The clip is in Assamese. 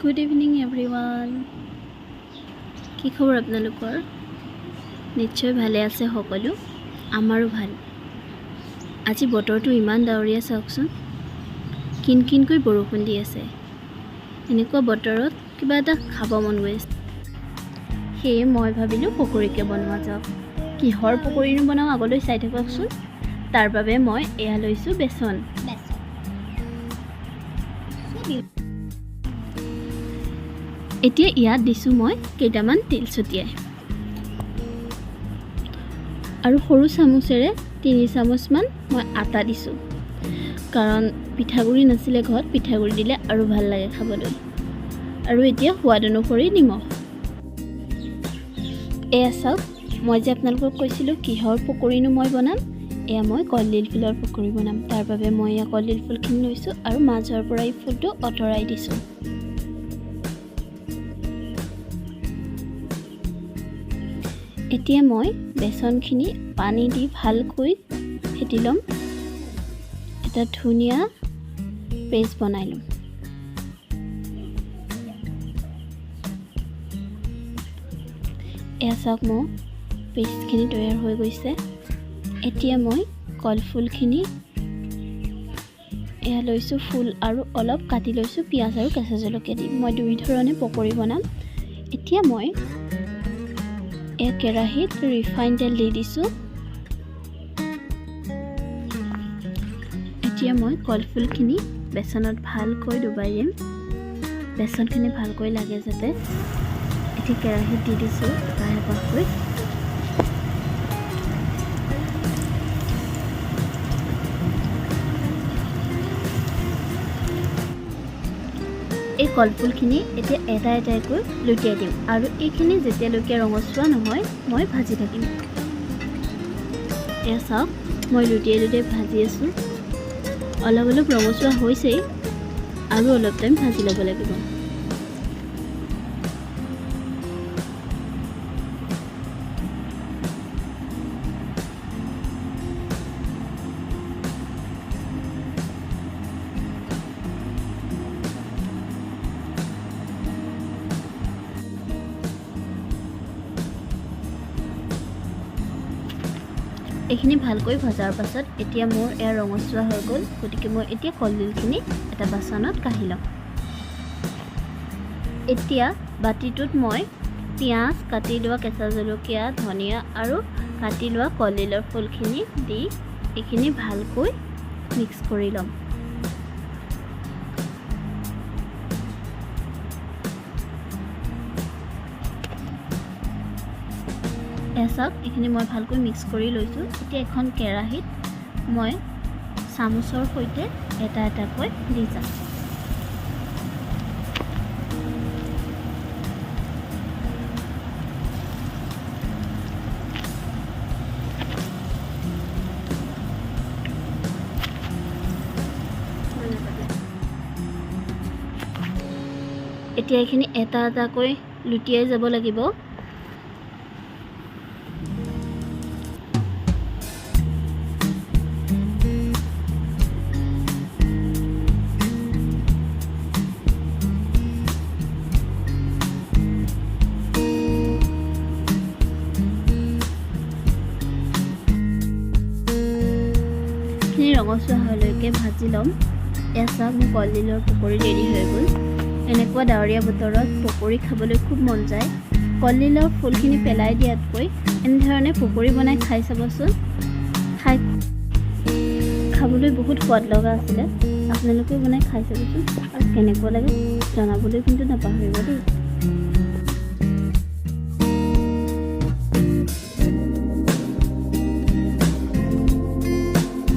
Good evening everyone. কি খবৰ আপোনালোকৰ? নিশ্চয় ভালে আছে সকলো, আমাৰো ভাল। আজি বতৰটো ইমান ডাৱৰীয়া চাওকচোন, কিনকিনকৈ বৰষুণ দি আছে। এনেকুৱা বতৰত কিবা এটা খাব মন গৈ আছে, সেয়ে মই ভাবিলোঁ পকৰীকে বনোৱা যাওক। কিহৰ পকৰীনো বনাওঁ আগলৈ চাই থাককচোন। তাৰ বাবে মই এয়া লৈছোঁ বেচন। এতিয়া ইয়াত দিছোঁ মই কেইটামান তিল ছটিয়াই, আৰু সৰু চামুচেৰে 3 চামুচমান মই আটা দিছোঁ, কাৰণ পিঠাগুড়ি নাছিলে ঘৰত, পিঠাগুড়ি দিলে আৰু ভাল লাগে খাবলৈ। আৰু এতিয়া সোৱাদ অনুসৰি নিমখ। এয়া চাওক, মই যে আপোনালোকক কৈছিলোঁ কিহৰ পকৰীনো মই বনাম। এয়া মই কলডিল ফুলৰ পকৰী বনাম। তাৰ বাবে মই এয়া কলডিল ফুলখিনি লৈছোঁ আৰু মাজৰ পৰা এই ফুলটো আঁতৰাই দিছোঁ। এতিয়া মই বেচনখিনি পানী দি ভালকৈ ফেটি ল'ম, এটা ধুনীয়া পেষ্ট বনাই ল'ম। এয়া চাওক, মোৰ পেষ্টখিনি তৈয়াৰ হৈ গৈছে। এতিয়া মই কলফুলখিনি এয়া লৈছোঁ ফুল, আৰু অলপ কাটি লৈছোঁ পিঁয়াজ আৰু কেঁচা জলকীয়া দি। মই 2 ধৰণে পকৰী বনাম। এতিয়া মই এই কেৰাহীত ৰিফাইন তেল দি দিছোঁ। এতিয়া মই কলফুলখিনি বেচনত ভালকৈ ডুবাই দিম, বেচনখিনি ভালকৈ লাগে যাতে। এতিয়া কেৰাহীত দি দিছোঁ এপাহ এপাহকৈ। এই কলফুলখিনি এতিয়া এটা এটাকৈ লুটিয়াই দিম, আৰু এইখিনি যেতিয়ালৈকে ৰঙচুৱা নহয় মই ভাজি থাকিম। এয়া চাওক, মই লুটিয়াই লুটিয়াই ভাজি আছোঁ। অলপ অলপ ৰঙচুৱা হৈছেই, আৰু অলপ টাইম ভাজি ল'ব লাগিব। এইখিনি ভালকৈ ভজাৰ পাছত এতিয়া মোৰ এয়া ৰঙচুৱা হৈ গ'ল। গতিকে মই এতিয়া কলডিলখিনি এটা বাচনত কাঢ়ি ল'ম। এতিয়া বাতিটোত মই পিঁয়াজ, কাটি লোৱা কেঁচা জলকীয়া, ধনিয়া আৰু কাটি লোৱা কলডিলৰ ফুলখিনি দি এইখিনি ভালকৈ মিক্স কৰি ল'ম। এয়া চাওক, এইখিনি মই ভালকৈ মিক্স কৰি লৈছোঁ। এতিয়া এখন কেৰাহীত মই চামুচৰ সৈতে এটা এটাকৈ দি যাম। এতিয়া এইখিনি এটা এটাকৈ লুটিয়াই যাব লাগিব। ৰঙচুৱা হোৱালৈকে ভাজি ল'ম। এয়া চাওক, মোৰ কলডিলৰ পকৰী ৰেডি হৈ গ'ল। এনেকুৱা ডাৱৰীয়া বতৰত পকৰী খাবলৈ খুব মন যায়। কলডিলৰ ফুলখিনি পেলাই দিয়াতকৈ এনেধৰণে পকৰী বনাই খাই চাবচোন। খাবলৈ বহুত সোৱাদ লগা আছিলে। আপোনালোকেও বনাই খাই চাবচোন, আৰু কেনেকুৱা লাগে জনাবলৈ কিন্তু নাপাহৰিব দেই।